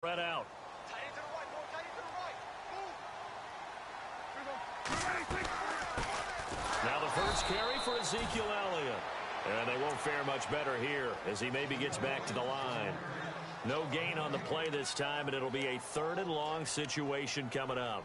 Spread out. Now the first carry for Ezekiel Elliott. And they won't fare much better here as he maybe gets back to the line. No gain on the play this time, and it'll be a 3rd and long situation coming up.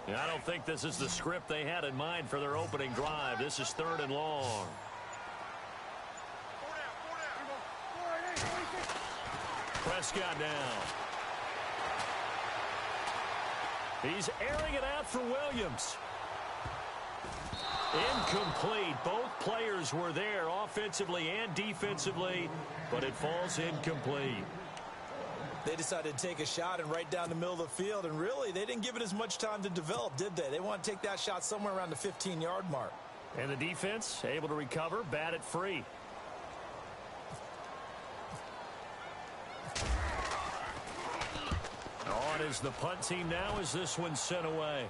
I don't think this is the script they had in mind for their opening drive. This is 3rd and long. Prescott down. He's airing it out for Williams. Incomplete. Both players were there offensively and defensively, but it falls incomplete. They decided to take a shot and right down the middle of the field, and really, they didn't give it as much time to develop, did they? They want to take that shot somewhere around the 15-yard mark. And the defense able to recover, bat it free. On is the punt team now as this one's sent away.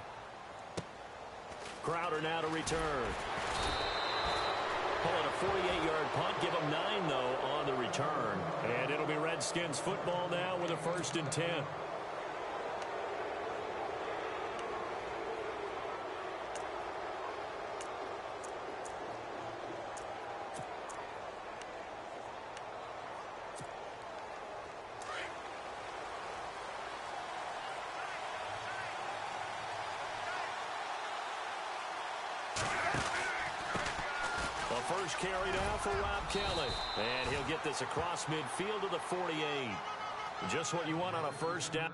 Crowder now to return. Pulling a 48-yard punt. Give them 9, though, on the return. And it'll be Redskins football now with a 1st and 10. First carry now for Rob Kelly. And he'll get this across midfield to the 48. Just what you want on a 1st down.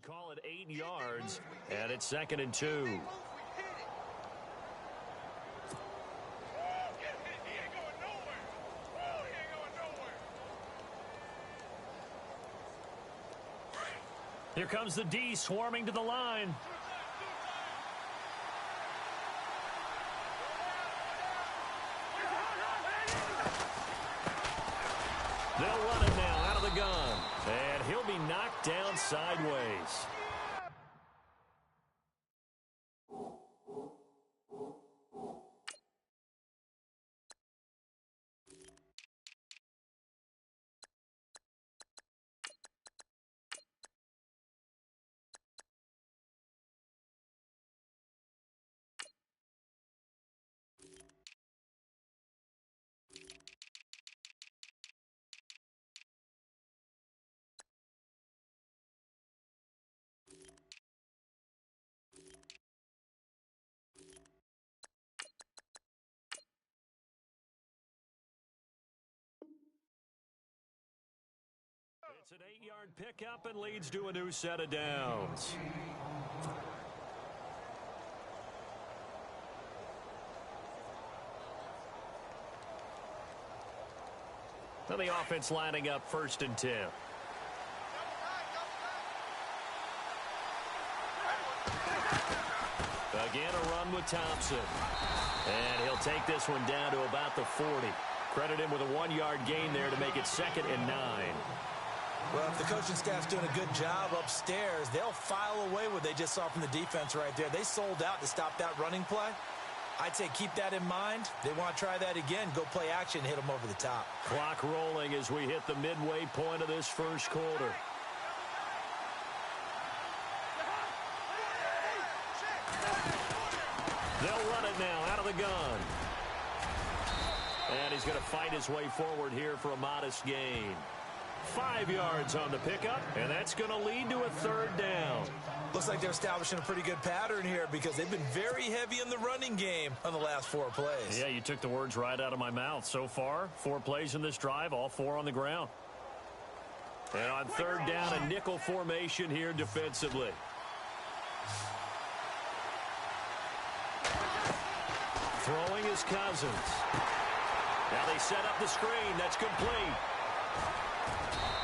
Call it 8 yards, and it's 2nd and 2. Here comes the D swarming to the line. They'll run it now out of the gun. And he'll be knocked down sideways. It's an 8-yard pickup and leads to a new set of downs. So the offense lining up 1st and 10. Again, a run with Thompson. And he'll take this one down to about the 40. Credit him with a 1-yard gain there to make it 2nd and 9. Well, if the coaching staff's doing a good job upstairs, they'll file away what they just saw from the defense right there. They sold out to stop that running play. I'd say keep that in mind. They want to try that again. Go play action, hit them over the top. Clock rolling as we hit the midway point of this 1st quarter. They'll run it now out of the gun. And he's going to fight his way forward here for a modest gain. 5 yards on the pickup, and that's going to lead to a third down. Looks like they're establishing a pretty good pattern here because they've been very heavy in the running game on the last 4 plays. Yeah, you took the words right out of my mouth. So far, 4 plays in this drive, all 4 on the ground. And on third down, a nickel formation here defensively. Throwing is Cousins. Now they set up the screen. That's complete.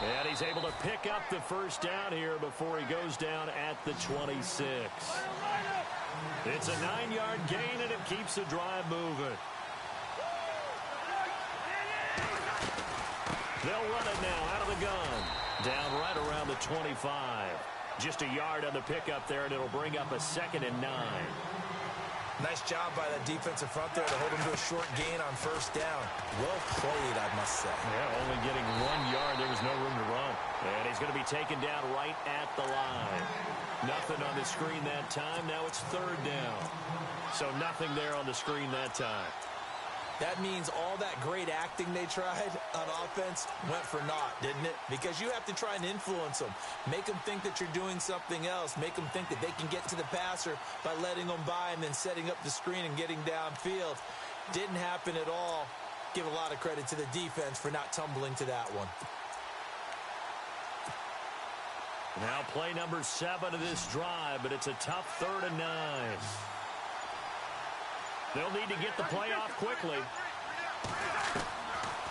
And he's able to pick up the first down here before he goes down at the 26. It's a 9-yard gain, and it keeps the drive moving. They'll run it now out of the gun. Down right around the 25. Just a yard on the pickup there, and it'll bring up a 2nd and 9. Nice job by that defensive front there to hold him to a short gain on first down. Well played, I must say. Yeah, only getting 1 yard. There was no room to run. And he's going to be taken down right at the line. Nothing on the screen that time. Now it's third down. So nothing there on the screen that time. That means all that great acting they tried on offense went for naught, didn't it? Because you have to try and influence them. Make them think that you're doing something else. Make them think that they can get to the passer by letting them by and then setting up the screen and getting downfield. Didn't happen at all. Give a lot of credit to the defense for not tumbling to that one. Now play number 7 of this drive, but it's a tough 3rd and 9. They'll need to get the play off quickly.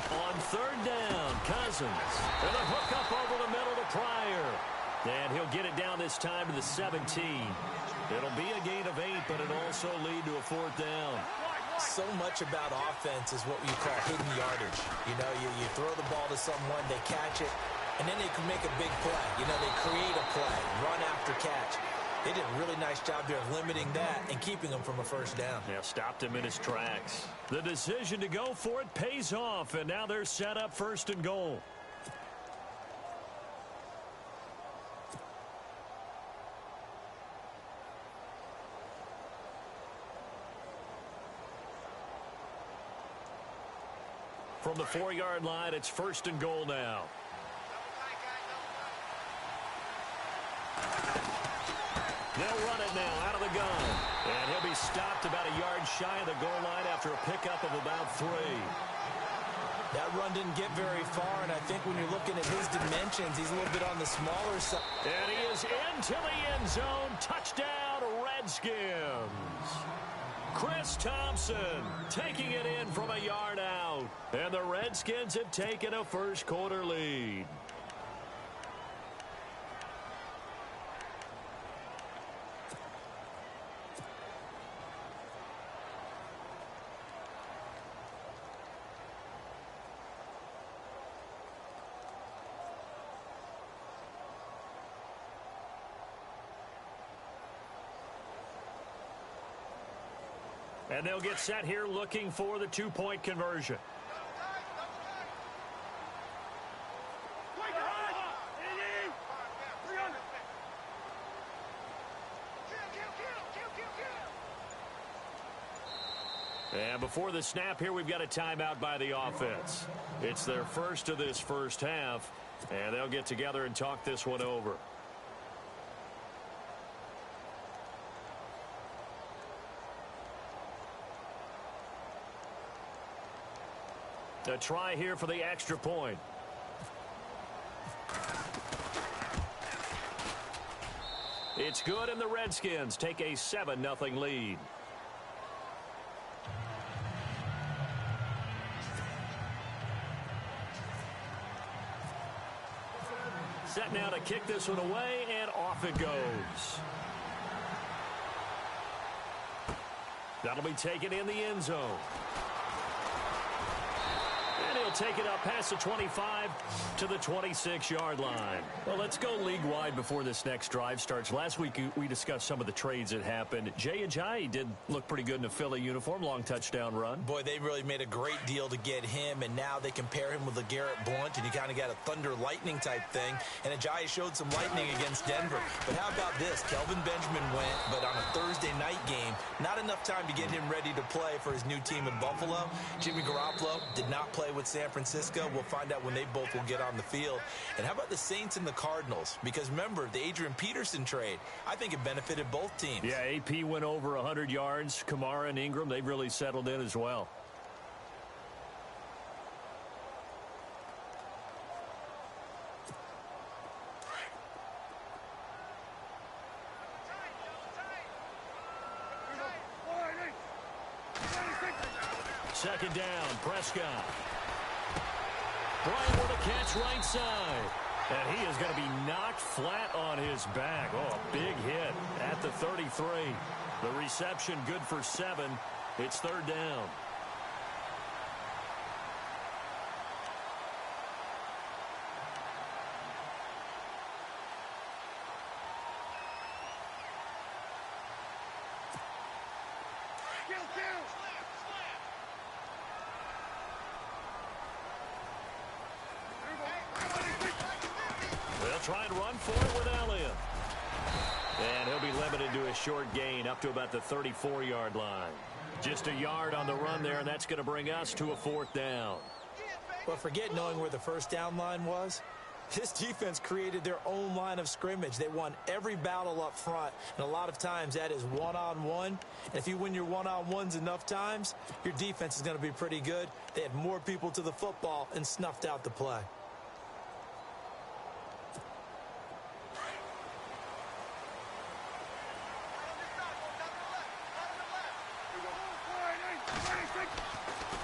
On third down, Cousins. And a hook up over the middle to Pryor. And he'll get it down this time to the 17. It'll be a gain of 8, but it'll also lead to a 4th down. So much about offense is what you call hidden yardage. You know, you throw the ball to someone, they catch it, and then they can make a big play. You know, they create a play, run after catch. They did a really nice job there of limiting that and keeping him from a first down. Yeah, stopped him in his tracks. The decision to go for it pays off, and now they're set up 1st and goal. From the 4-yard line, it's 1st and goal now. They'll run it now out of the gun. And he'll be stopped about a yard shy of the goal line after a pickup of about 3. That run didn't get very far, and I think when you're looking at his dimensions, he's a little bit on the smaller side. And he is into the end zone. Touchdown, Redskins. Chris Thompson taking it in from a yard out. And the Redskins have taken a first-quarter lead. And they'll get set here looking for the 2-point conversion. And before the snap here, we've got a timeout by the offense. It's their first of this first half, and they'll get together and talk this one over. A try here for the extra point. It's good, and the Redskins take a 7-0 lead. Set now to kick this one away, and off it goes. That'll be taken in the end zone. And he'll take it up past the 25 to the 26-yard line. Well, let's go league-wide before this next drive starts. Last week, we discussed some of the trades that happened. Jay Ajayi did look pretty good in a Philly uniform, long touchdown run. Boy, they really made a great deal to get him, and now they compare him with LeGarrette Blount, and you kind of got a thunder-lightning type thing. And Ajayi showed some lightning against Denver. But how about this? Kelvin Benjamin went, but on a Thursday night game, not enough time to get him ready to play for his new team in Buffalo. Jimmy Garoppolo did not play with with San Francisco. We'll find out when they both will get on the field. And how about the Saints and the Cardinals? Because remember, the Adrian Peterson trade, I think it benefited both teams. Yeah, AP went over 100 yards. Kamara and Ingram, they've really settled in as well. Second down, Prescott. Bryant with a catch right side. And he is going to be knocked flat on his back. Oh, a big hit at the 33. The reception good for 7. It's third down. Try and run for it with Elliott. And he'll be limited to a short gain up to about the 34-yard line. Just a yard on the run there, and that's going to bring us to a fourth down. Well, forget knowing where the first down line was. This defense created their own line of scrimmage. They won every battle up front, and a lot of times that is one-on-one. And if you win your one-on-ones enough times, your defense is going to be pretty good. They had more people to the football and snuffed out the play.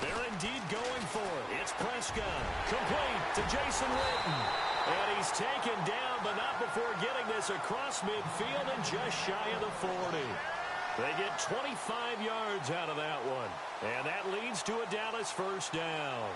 They're indeed going for it. It's Prescott. Complete to Jason Witten. And he's taken down, but not before getting this across midfield and just shy of the 40. They get 25 yards out of that one. And that leads to a Dallas first down.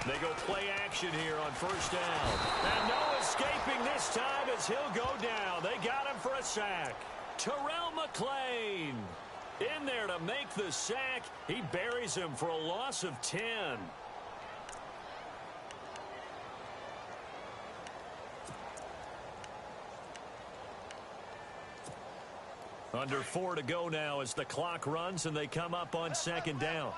They go play action here on first down. And no escaping this time as he'll go down. They got him for a sack. Terrell McClain in there to make the sack. He buries him for a loss of 10. Under 4 to go now as the clock runs and they come up on second down.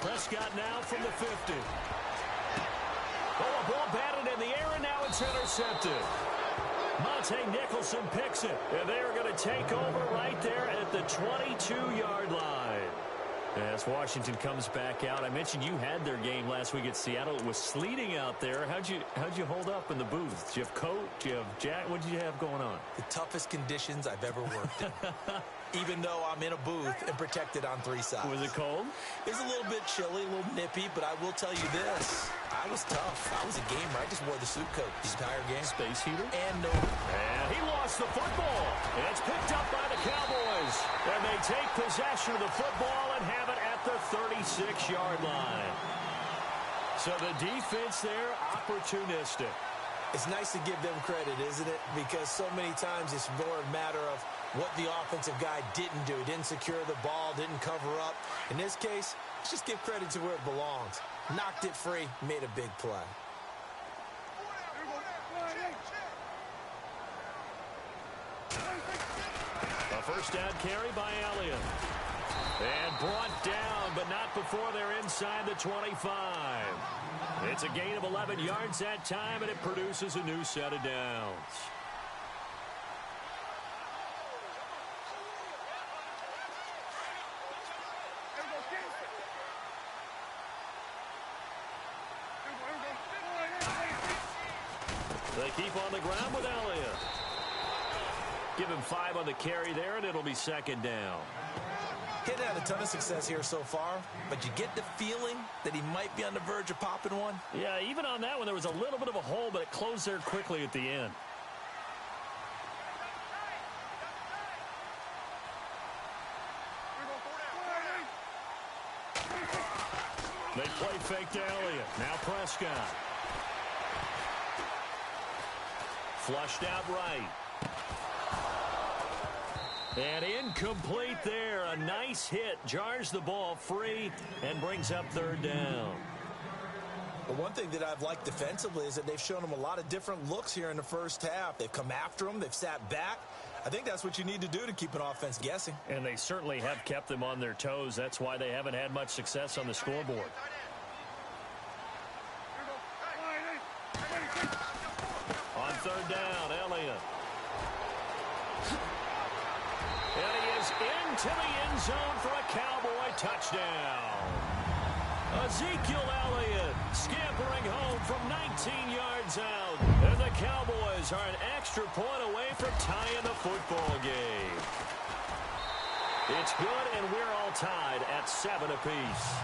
Prescott now from the 50. Oh, a ball batted in the air, and now it's intercepted. Monte Nicholson picks it, and they are going to take over right there at the 22-yard line. As Washington comes back out, I mentioned you had their game last week at Seattle. It was sleeting out there. How'd you hold up in the booth? Did you have coat? Did you have jacket? What did you have going on? The toughest conditions I've ever worked in. Even though I'm in a booth and protected on 3 sides. Was it cold? It was a little bit chilly, a little nippy, but I will tell you this. I was tough. I was a gamer. I just wore the suit coat the entire game. Space heater? And no. And he lost the football. And it's picked up by the Cowboys. And they take possession of the football and have it at the 36-yard line. So the defense there, opportunistic. It's nice to give them credit, isn't it? Because so many times it's more a matter of what the offensive guy didn't do. He didn't secure the ball, didn't cover up. In this case, let's just give credit to where it belongs. Knocked it free, made a big play. A first down carry by Elliott. And brought down, but not before they're inside the 25. It's a gain of 11 yards that time, and it produces a new set of downs. They keep on the ground with Elliott. Give him 5 on the carry there, and it'll be second down. He hasn't had a ton of success here so far, but you get the feeling that he might be on the verge of popping one. Yeah, even on that one, there was a little bit of a hole, but it closed there quickly at the end. They play fake to Elliott. Now Prescott. Flushed out right. And incomplete there. A nice hit. Jars the ball free and brings up third down. But one thing that I've liked defensively is that they've shown them a lot of different looks here in the first half. They've come after them. They've sat back. I think that's what you need to do to keep an offense guessing. And they certainly have kept them on their toes. That's why they haven't had much success on the scoreboard. On third down, Elliott. And he is into the end zone for a Cowboy touchdown. Ezekiel Elliott scampering home from 19 yards out. And the Cowboys are an extra point away from tying the football game. It's good, and we're all tied at 7 apiece.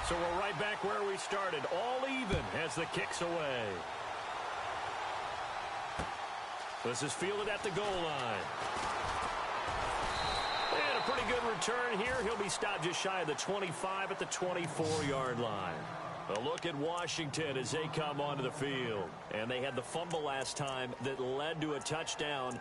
So we're right back where we started, all even as the kick's away. This is fielded at the goal line. And a pretty good return here. He'll be stopped just shy of the 25 at the 24-yard line. A look at Washington as they come onto the field. And they had the fumble last time that led to a touchdown.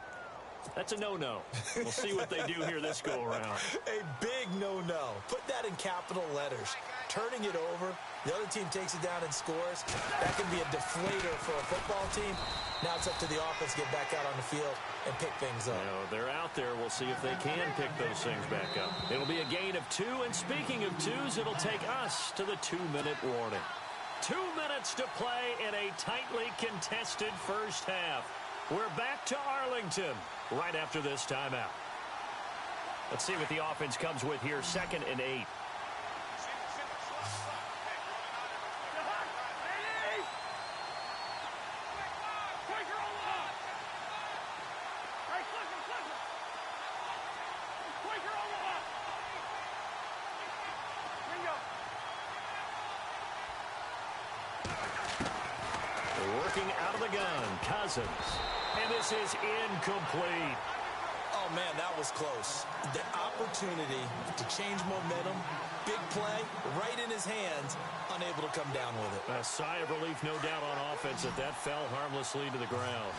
That's a no-no. We'll see what they do here this go-around. A big no-no. Put that in capital letters. Turning it over, the other team takes it down and scores. That can be a deflator for a football team. Now it's up to the offense to get back out on the field and pick things up. You know, they're out there. We'll see if they can pick those things back up. It'll be a gain of 2, and speaking of 2s, it'll take us to the 2-minute warning. 2 minutes to play in a tightly contested first half. We're back to Arlington right after this timeout. Let's see what the offense comes with here, 2nd and 8. Working out of the gun, Cousins. And this is incomplete. Oh, man, that was close. The opportunity to change momentum, big play, right in his hands, unable to come down with it. A sigh of relief, no doubt, on offense that fell harmlessly to the ground.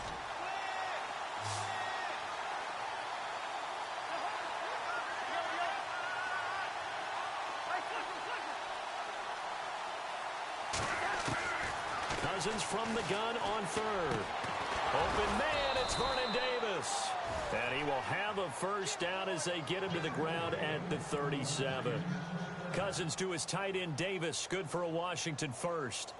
Cousins from the gun on third. Open man, it's Vernon Davis. And he will have a first down as they get him to the ground at the 37. Cousins to his tight end Davis. Good for a Washington first.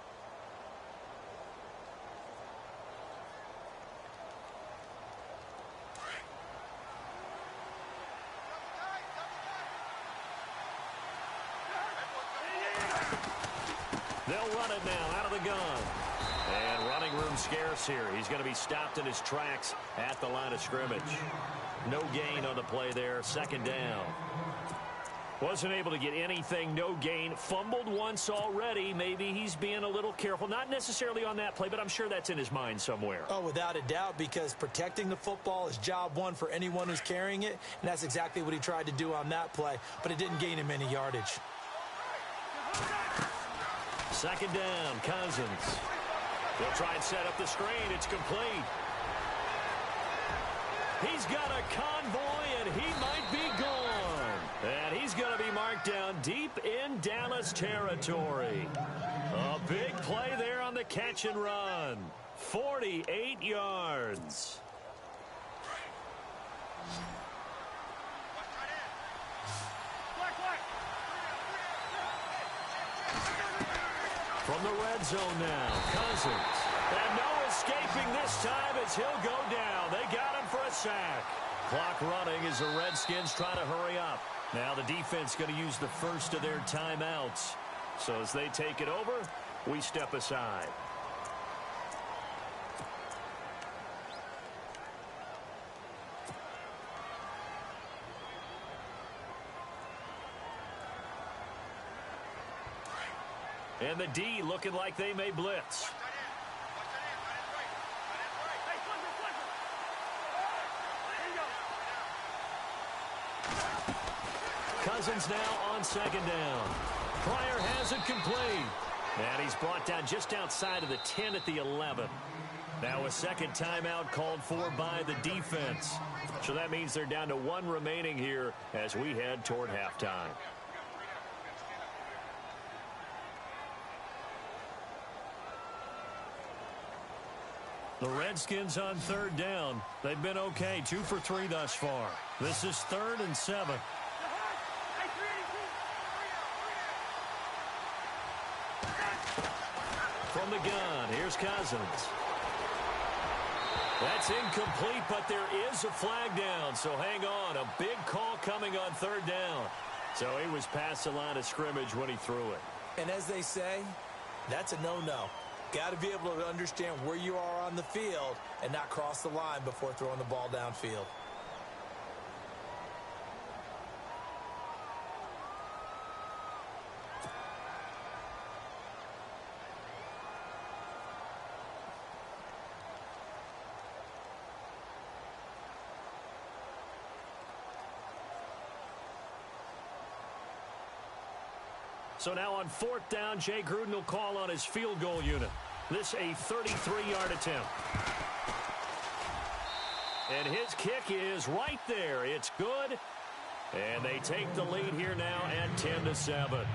They'll run it now out of the gun. And running room scarce here. He's going to be stopped in his tracks at the line of scrimmage. No gain on the play there. 2nd down. Wasn't able to get anything. No gain. Fumbled once already. Maybe he's being a little careful. Not necessarily on that play, but I'm sure that's in his mind somewhere. Oh, without a doubt, because protecting the football is job one for anyone who's carrying it. And that's exactly what he tried to do on that play. But it didn't gain him any yardage. 2nd down, Cousins. They'll try and set up the screen. It's complete. He's got a convoy, and he might be gone. And he's going to be marked down deep in Dallas territory. A big play there on the catch and run. 48 yards. From the red zone now, Cousins. And no escaping this time as he'll go down. They got him for a sack. Clock running as the Redskins try to hurry up. Now the defense going to use the first of their timeouts. So as they take it over, we step aside. And the D looking like they may blitz. Cousins now on 2nd down. Pryor has it complete. And he's brought down just outside of the 10 at the 11. Now a second timeout called for by the defense. So that means they're down to 1 remaining here as we head toward halftime. The Redskins on 3rd down. They've been okay, 2 for 3 thus far. This is 3rd and 7. From the gun, here's Cousins. That's incomplete, but there is a flag down, so hang on. A big call coming on 3rd down. So he was past the line of scrimmage when he threw it. And as they say, that's a no-no. Got to be able to understand where you are on the field and not cross the line before throwing the ball downfield. So now on 4th down, Jay Gruden will call on his field goal unit. This a 33-yard attempt. And his kick is right there. It's good. And they take the lead here now at 10-7.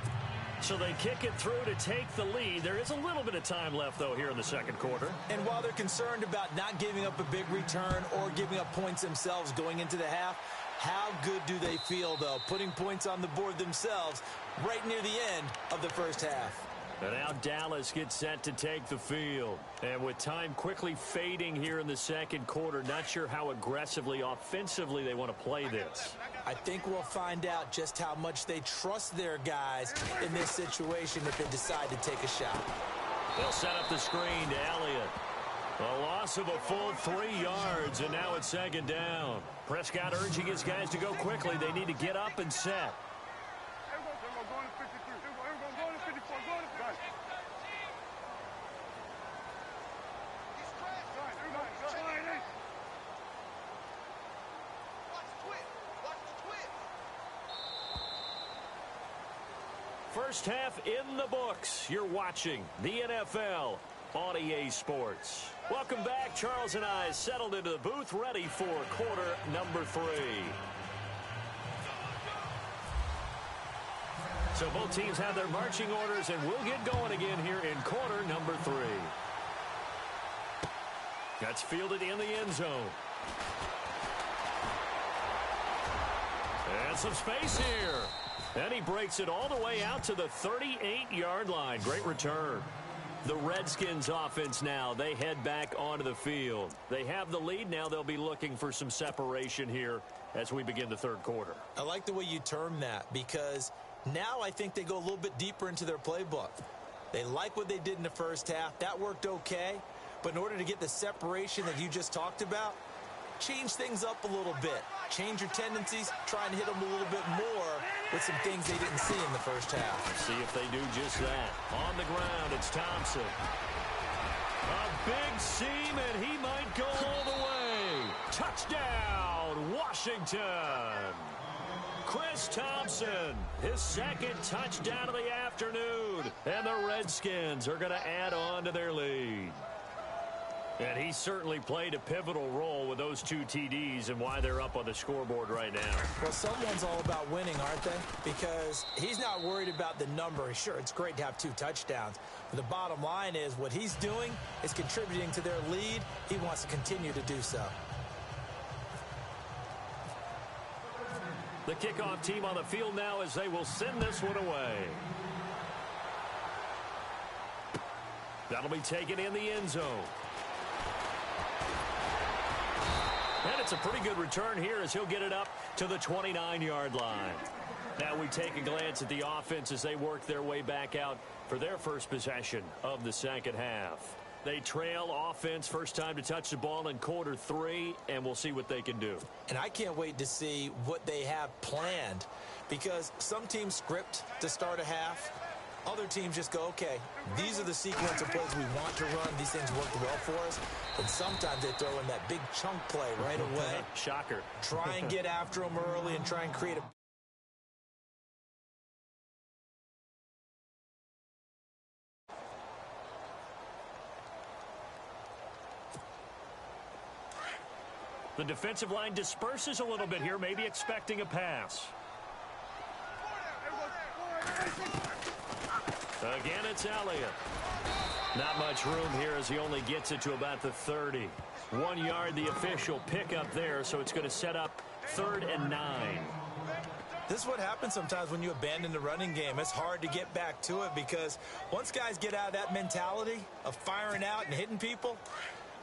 So they kick it through to take the lead. There is a little bit of time left, though, here in the second quarter. And while they're concerned about not giving up a big return or giving up points themselves going into the half, how good do they feel, though, putting points on the board themselves right near the end of the first half? And now Dallas gets set to take the field. And with time quickly fading here in the second quarter, not sure how aggressively, offensively they want to play this. I think we'll find out just how much they trust their guys in this situation if they decide to take a shot. They'll set up the screen to Elliott. A loss of a full 3 yards, and now it's 2nd down. Prescott urging his guys to go quickly. They need to get up and set. First half in the books. You're watching the NFL on EA Sports. Welcome back. Charles and I settled into the booth, ready for quarter number 3. So both teams have their marching orders, and we'll get going again here in quarter number 3. That's fielded in the end zone. And some space here. And he breaks it all the way out to the 38-yard line. Great return. The Redskins offense now, they head back onto the field. They have the lead. Now they'll be looking for some separation here as we begin the third quarter. I like the way you term that, because now I think they go a little bit deeper into their playbook. They like what they did in the first half. That worked okay. But in order to get the separation that you just talked about, change things up a little bit. Change your tendencies, try and hit them a little bit more with some things they didn't see in the first half. See if they do just that. On the ground, it's Thompson. A big seam, and he might go all the way. Touchdown, Washington. Chris Thompson, his second touchdown of the afternoon. And the Redskins are going to add on to their lead. And he certainly played a pivotal role with those 2 TDs and why they're up on the scoreboard right now. Well, someone's all about winning, aren't they? Because he's not worried about the number. Sure, it's great to have 2 touchdowns. But the bottom line is what he's doing is contributing to their lead. He wants to continue to do so. The kickoff team on the field now as they will send this one away. That'll be taken in the end zone. And it's a pretty good return here as he'll get it up to the 29-yard line. Now we take a glance at the offense as they work their way back out for their first possession of the second half. They trail offense, first time to touch the ball in quarter 3, and we'll see what they can do. And I can't wait to see what they have planned, because some teams script to start a half. Other teams just go, okay, these are the sequence of plays we want to run. These things work well for us. And sometimes they throw in that big chunk play right away. Shocker. Try and get after them early and try and create a The defensive line disperses a little bit here, maybe expecting a pass. Again, it's Elliott. Not much room here as he only gets it to about the 30. 1 yard, the official pickup there, so it's going to set up 3rd and 9. This is what happens sometimes when you abandon the running game. It's hard to get back to it because once guys get out of that mentality of firing out and hitting people,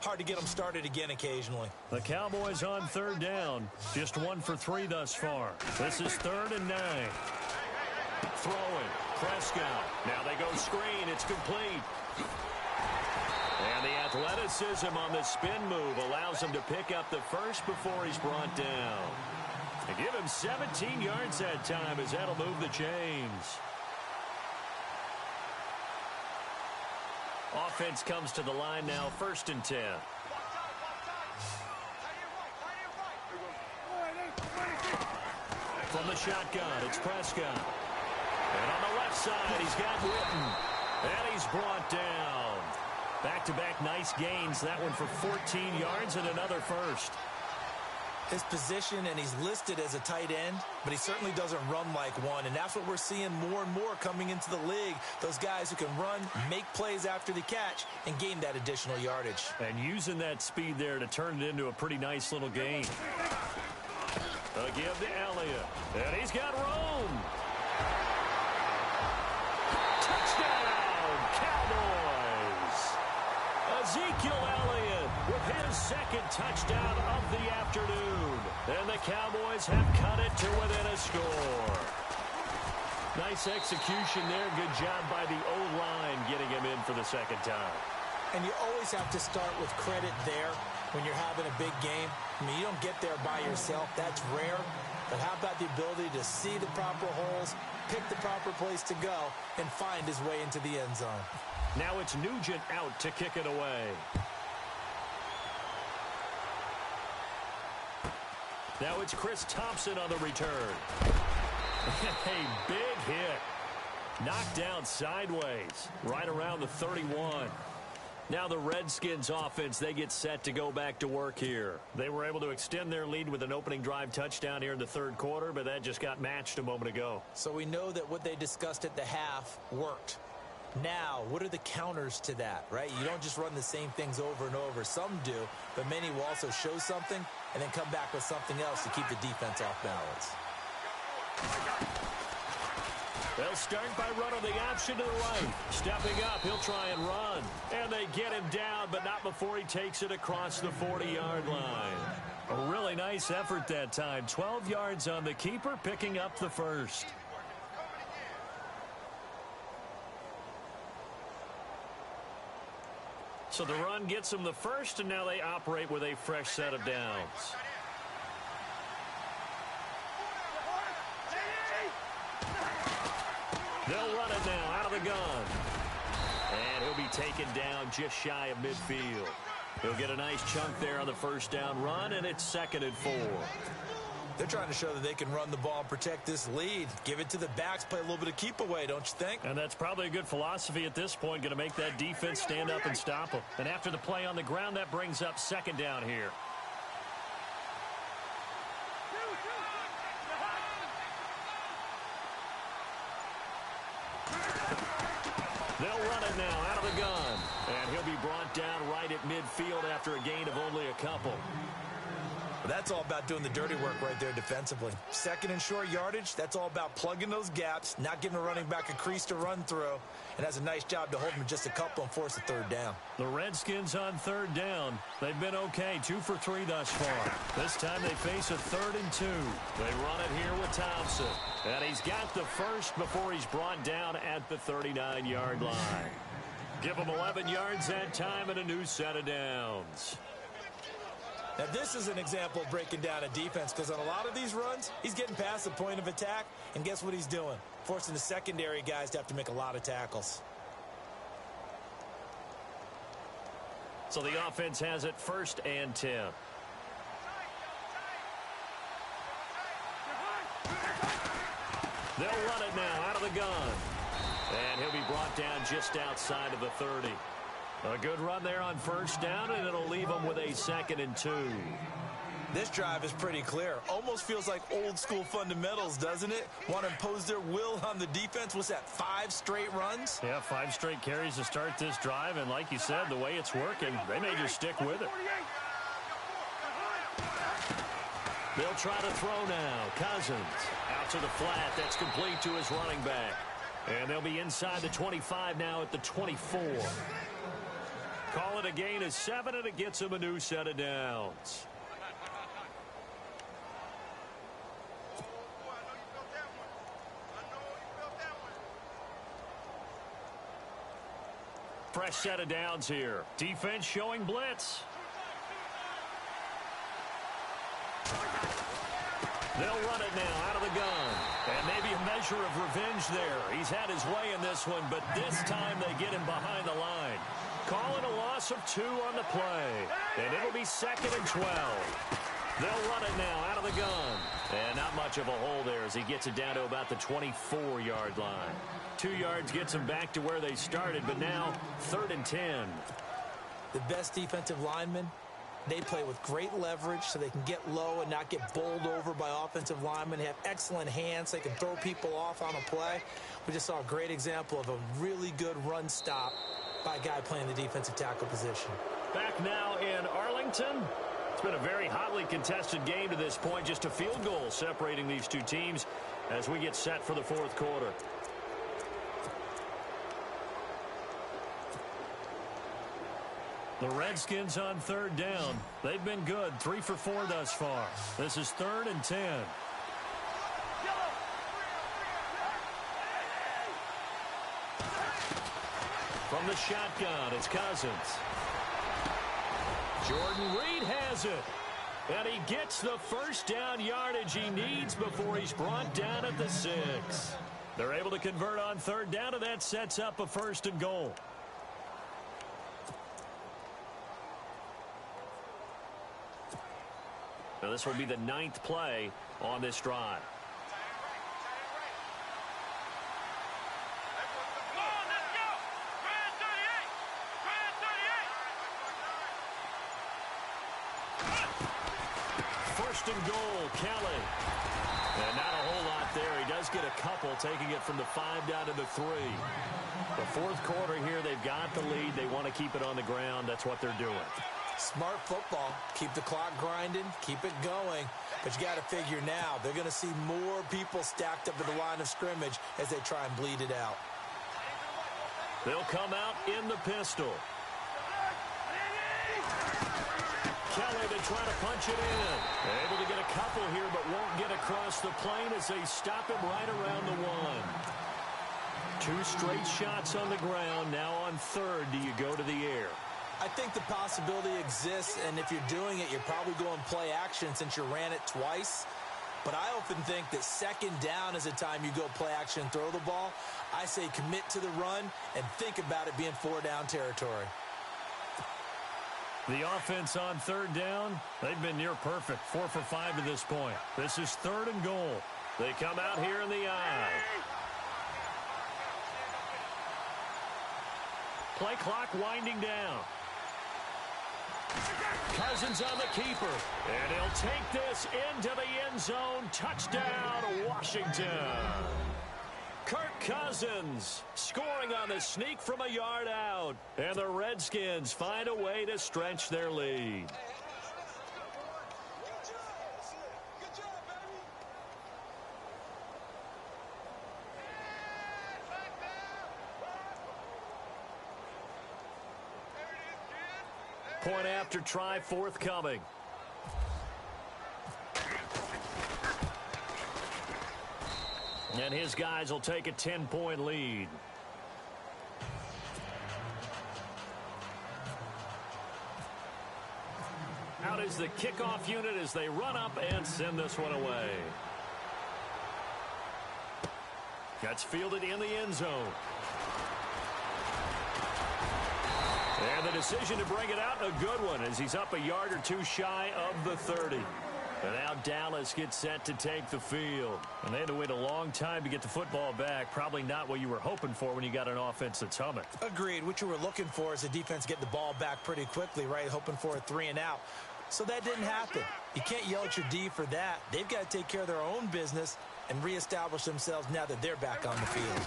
hard to get them started again occasionally. The Cowboys on 3rd down. Just 1 for 3 thus far. This is 3rd and 9. Throwing. Prescott. Now they go screen. It's complete. And the athleticism on the spin move allows him to pick up the first before he's brought down. And give him 17 yards that time as that'll move the chains. Offense comes to the line now, 1st and 10. From the shotgun, it's Prescott. And on the left side, he's got Witten. And he's brought down. Back-to-back nice gains. That one for 14 yards and another first. His position, and he's listed as a tight end, but he certainly doesn't run like one, and that's what we're seeing more and more coming into the league. Those guys who can run, make plays after the catch, and gain that additional yardage. And using that speed there to turn it into a pretty nice little gain. A give to Elliott, and he's got room. Touchdown, Cowboys! Ezekiel Elliott with his 2nd touchdown of the afternoon. And the Cowboys have cut it to within a score. Nice execution there. Good job by the O-line getting him in for the 2nd time. And you always have to start with credit there when you're having a big game. I mean, you don't get there by yourself. That's rare. But how about the ability to see the proper holes, pick the proper place to go, and find his way into the end zone? Now it's Nugent out to kick it away. Now it's Chris Thompson on the return. A big hit. Knocked down sideways, right around the 31. Now the Redskins offense, they get set to go back to work here. They were able to extend their lead with an opening drive touchdown here in the 3rd quarter, but that just got matched a moment ago. So we know that what they discussed at the half worked. Now, what are the counters to that, right? You don't just run the same things over and over. Some do, but many will also show something and then come back with something else to keep the defense off balance. They'll start by running the option to the right. Stepping up, he'll try and run. And they get him down, but not before he takes it across the 40-yard line. A really nice effort that time. 12 yards on the keeper, picking up the first. So the run gets them the first, and now they operate with a fresh set of downs. They'll run it now out of the gun. And he'll be taken down just shy of midfield. He'll get a nice chunk there on the 1st down run, and it's 2nd and 4. They're trying to show that they can run the ball and protect this lead. Give it to the backs, play a little bit of keep away, don't you think? And that's probably a good philosophy at this point, going to make that defense stand up and stop them. And after the play on the ground, that brings up 2nd down here. They'll run it now out of the gun. And he'll be brought down right at midfield after a gain of only a couple. Well, that's all about doing the dirty work right there defensively. 2nd and short yardage, that's all about plugging those gaps, not giving a running back a crease to run through, and has a nice job to hold him just a couple and force a 3rd down. The Redskins on 3rd down. They've been okay, 2 for 3 thus far. This time they face a 3rd and 2. They run it here with Thompson. And he's got the first before he's brought down at the 39-yard line. Give him 11 yards that time and a new set of downs. Now, this is an example of breaking down a defense because on a lot of these runs, he's getting past the point of attack, and guess what he's doing? Forcing the secondary guys to have to make a lot of tackles. So the offense has it 1st and 10. They'll run it now out of the gun. And he'll be brought down just outside of the 30. A good run there on 1st down, and it'll leave him with a 2nd and 2. This drive is pretty clear. Almost feels like old school fundamentals, doesn't it? Want to impose their will on the defense. What's that, 5 straight runs? Yeah, 5 straight carries to start this drive. And like you said, the way it's working, they may just stick with it. They'll try to throw now. Cousins out to the flat. That's complete to his running back. And they'll be inside the 25 now at the 24. Call it a gain of 7, and it gets him a new set of downs. Fresh set of downs here. Defense showing blitz. They'll run it now out of the gun. And maybe a measure of revenge there. He's had his way in this one, but this time they get him behind the line. Calling a loss of 2 on the play. And it'll be 2nd and 12. They'll run it now out of the gun. And not much of a hole there as he gets it down to about the 24-yard line. 2 yards gets them back to where they started, but now 3rd and 10. The best defensive linemen, they play with great leverage so they can get low and not get bowled over by offensive linemen. They have excellent hands. They can throw people off on a play. We just saw a great example of a really good run stop by a guy playing the defensive tackle position. Back now in Arlington. It's been a very hotly contested game to this point. Just a field goal separating these two teams as we get set for the 4th quarter. The Redskins on 3rd down. They've been good. 3 for 4 thus far. This is 3rd and 10. From the shotgun, it's Cousins. Jordan Reed has it. And he gets the first down yardage he needs before he's brought down at the 6. They're able to convert on 3rd down, and that sets up a 1st and goal. Now this will be the 9th play on this drive. First and goal, Kelly. And not a whole lot there. He does get a couple, taking it from the 5 down to the 3. The 4th quarter here, they've got the lead. They want to keep it on the ground. That's what they're doing. Smart football. Keep the clock grinding. Keep it going. But you got to figure now, they're going to see more people stacked up at the line of scrimmage as they try and bleed it out. They'll come out in the pistol. Kelly to try to punch it in. Able to get a couple here, but won't get across the plane as they stop him right around the 1. 2 straight shots on the ground. Now on 3rd, do you go to the air? I think the possibility exists, and if you're doing it, you're probably going play action since you ran it twice. But I often think that 2nd down is the time you go play action and throw the ball. I say commit to the run and think about it being 4-down territory. The offense on 3rd down, they've been near perfect. 4 for 5 to this point. This is 3rd and goal. They come out here in the I. Play clock winding down. Cousins on the keeper. And he'll take this into the end zone. Touchdown, Washington. Kirk Cousins scoring on the sneak from a yard out. And the Redskins find a way to stretch their lead. Point after try forthcoming. And his guys will take a 10-point lead. Out is the kickoff unit as they run up and send this one away. That's fielded in the end zone. And the decision to bring it out, a good one, as he's up a yard or 2 shy of the 30. And now Dallas gets set to take the field. And they had to wait a long time to get the football back. Probably not what you were hoping for when you got an offense that's humming. Agreed. What you were looking for is the defense get the ball back pretty quickly, right? Hoping for a 3 and out. So that didn't happen. You can't yell at your D for that. They've got to take care of their own business and reestablish themselves now that they're back on the field.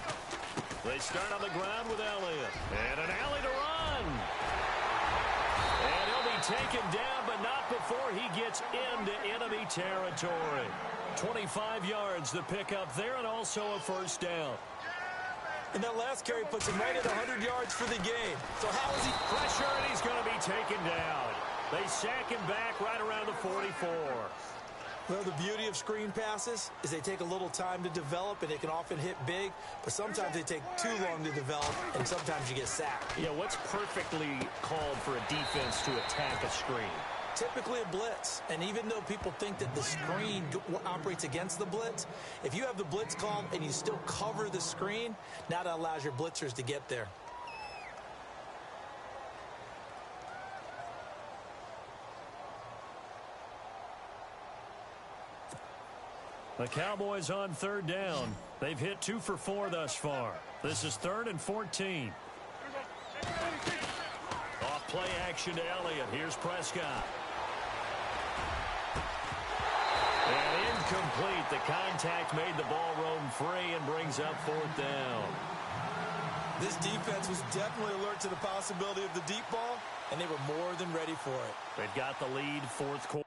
They start on the ground with Elliott. And an alley to run. And he'll be taken down, but not before he gets into enemy territory. 25 yards to pick up there, and also a first down. And that last carry puts him right at 100 yards for the game. So how is he? Pressure, and he's going to be taken down. They sack him back right around the 44. Well, the beauty of screen passes is they take a little time to develop, and they can often hit big, but sometimes they take too long to develop, and sometimes you get sacked. Yeah, what's perfectly called for a defense to attack a screen? Typically a blitz, and even though people think that the screen operates against the blitz, if you have the blitz called and you still cover the screen, now that allows your blitzers to get there. The Cowboys on third down. They've hit 2 for 4 thus far. This is 3rd and 14. Off play action to Elliott. Here's Prescott. And incomplete. The contact made the ball roam free and brings up 4th down. This defense was definitely alert to the possibility of the deep ball, and they were more than ready for it. They've got the lead, 4th quarter.